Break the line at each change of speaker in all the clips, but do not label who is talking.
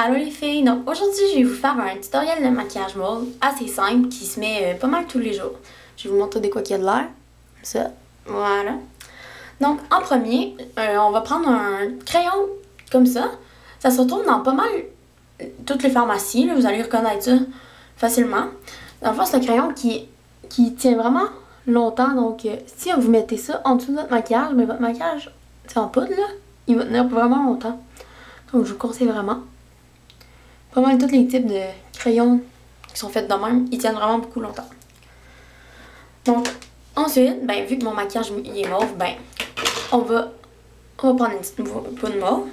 Allô les filles, donc aujourd'hui je vais vous faire un tutoriel de maquillage mauve assez simple qui se met pas mal tous les jours. Je vais vous montrer de quoi qu'il y a de l'air, comme ça, voilà. Donc en premier, on va prendre un crayon comme ça. Ça se retrouve dans pas mal toutes les pharmacies, là, vous allez reconnaître ça facilement. Dans le fond, c'est un crayon qui tient vraiment longtemps, donc si vous mettez ça en dessous de votre maquillage, mais votre maquillage, c'est en poudre là, il va tenir vraiment longtemps. Donc je vous conseille vraiment. Pas mal tous les types de crayons qui sont faits de même, ils tiennent vraiment beaucoup longtemps. Donc, ensuite, ben, vu que mon maquillage il est mauve, ben, on va prendre une petite poudre mauve.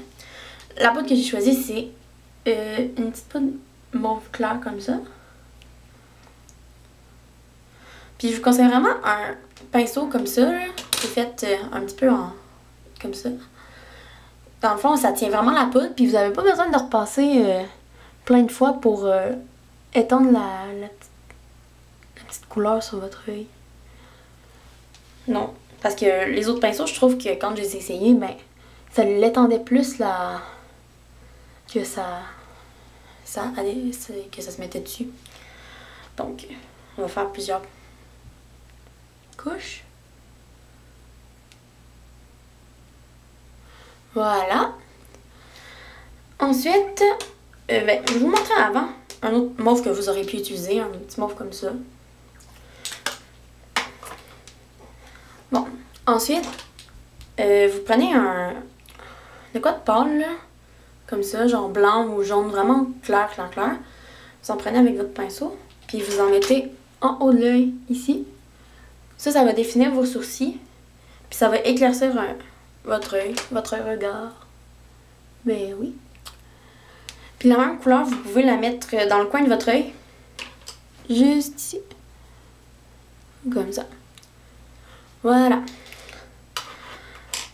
La poudre que j'ai choisie, c'est une petite poudre mauve claire comme ça. Puis je vous conseille vraiment un pinceau comme ça, qui est fait un petit peu comme ça. Dans le fond, ça tient vraiment la poudre, puis vous n'avez pas besoin de repasser plein de fois pour étendre la petite couleur sur votre œil. Non, parce que les autres pinceaux, je trouve que quand je les ai essayés, ben, ça l'étendait plus là que ça se mettait dessus. Donc, on va faire plusieurs couches. Voilà. Ensuite, ben, je vais vous montrer avant un autre mauve que vous aurez pu utiliser, un petit mauve comme ça. Bon, ensuite, vous prenez de quoi de pâle, là, comme ça, genre blanc ou jaune, vraiment clair. Vous en prenez avec votre pinceau, puis vous en mettez en haut de l'œil, ici. Ça va définir vos sourcils, puis ça va éclaircir votre œil, votre regard. Ben oui. Puis la même couleur, vous pouvez la mettre dans le coin de votre œil. Juste ici. Comme ça. Voilà.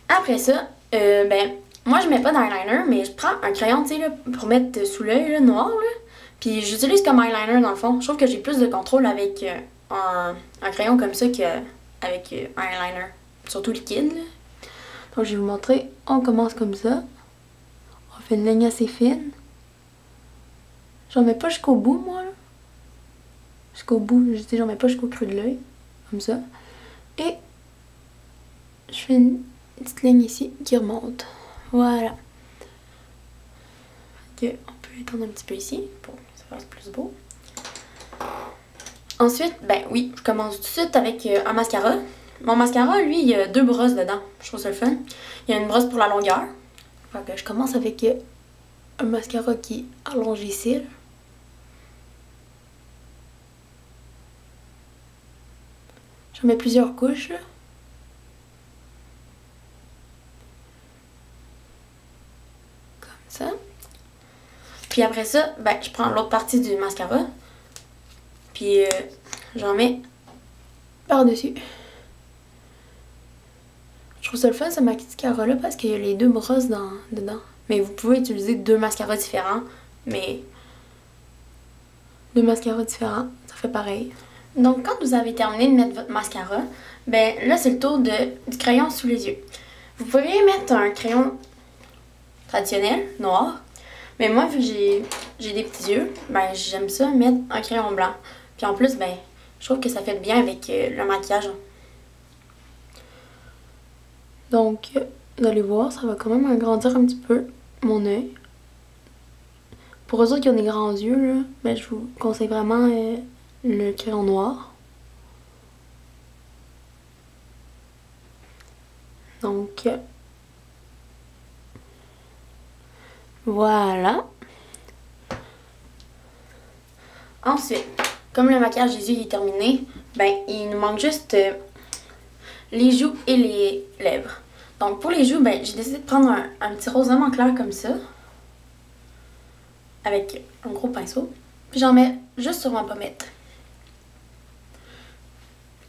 Après ça, ben, moi je mets pas d'eyeliner, mais je prends un crayon, tu sais, pour mettre sous l'œil, noir, là. Puis j'utilise comme eyeliner dans le fond. Je trouve que j'ai plus de contrôle avec un crayon comme ça qu'avec un eyeliner. Surtout liquide, là. Donc je vais vous montrer. On commence comme ça. On fait une ligne assez fine. J'en mets pas jusqu'au bout, moi, là. Jusqu'au bout, je dis, j'en mets pas jusqu'au creux de l'œil. Comme ça. Et je fais une petite ligne ici qui remonte. Voilà. Ok, on peut étendre un petit peu ici pour que ça fasse plus beau. Ensuite, ben oui, je commence tout de suite avec un mascara. Mon mascara, lui, il y a deux brosses dedans. Je trouve ça le fun. Il y a une brosse pour la longueur. Fait que je commence avec un mascara qui allonge les cils. J'en mets plusieurs couches, là. Comme ça. Puis après ça, ben, je prends l'autre partie du mascara. Puis j'en mets par-dessus. Je trouve ça le fun, ce mascara-là, parce qu'il y a les deux brosses dedans. Mais vous pouvez utiliser deux mascaras différents. Mais deux mascaras différents, ça fait pareil. Donc quand vous avez terminé de mettre votre mascara, ben là c'est le tour du crayon sous les yeux. Vous pouvez mettre un crayon traditionnel, noir. Mais moi vu que j'ai des petits yeux, ben j'aime ça mettre un crayon blanc. Puis en plus, ben je trouve que ça fait bien avec le maquillage. Donc vous allez voir, ça va quand même agrandir un petit peu mon œil. Pour eux autres qui ont des grands yeux, là, ben, je vous conseille vraiment le crayon noir. Donc, voilà. Ensuite, comme le maquillage des yeux est terminé, ben, il nous manque juste les joues et les lèvres. Donc, pour les joues, ben, j'ai décidé de prendre un petit rose vraiment clair comme ça. Avec un gros pinceau. Puis j'en mets juste sur ma pommette.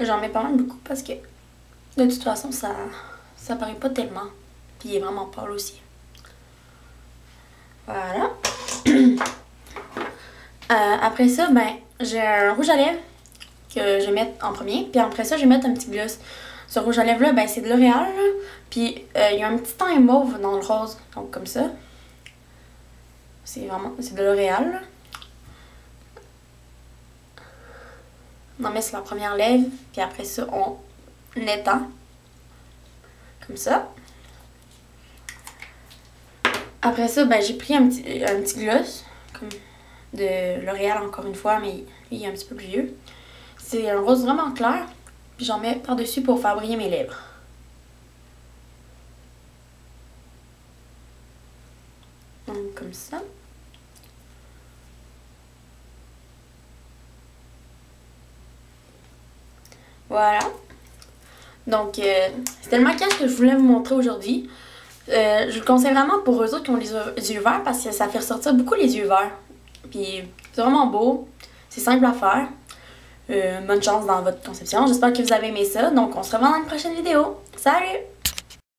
J'en mets pas mal beaucoup parce que de toute façon ça paraît pas tellement. Puis il est vraiment pâle aussi. Voilà. Après ça, ben j'ai un rouge à lèvres que je vais mettre en premier. Puis après ça, je vais mettre un petit gloss. Ce rouge à lèvres là, ben c'est de L'Oréal. Puis il y a un petit teint mauve dans le rose. Donc comme ça. C'est de L'Oréal, là. On en met sur la première lèvre, puis après ça, on étend. Comme ça. Après ça, ben, j'ai pris un petit gloss, comme de L'Oréal encore une fois, mais lui, il est un petit peu plus vieux. C'est un rose vraiment clair, puis j'en mets par-dessus pour faire briller mes lèvres. Donc, comme ça. Voilà. Donc, c'était le maquillage que je voulais vous montrer aujourd'hui. Je le conseille vraiment pour eux autres qui ont les yeux verts parce que ça fait ressortir beaucoup les yeux verts. Puis, c'est vraiment beau. C'est simple à faire. Bonne chance dans votre conception. J'espère que vous avez aimé ça. Donc, on se revoit dans une prochaine vidéo. Salut!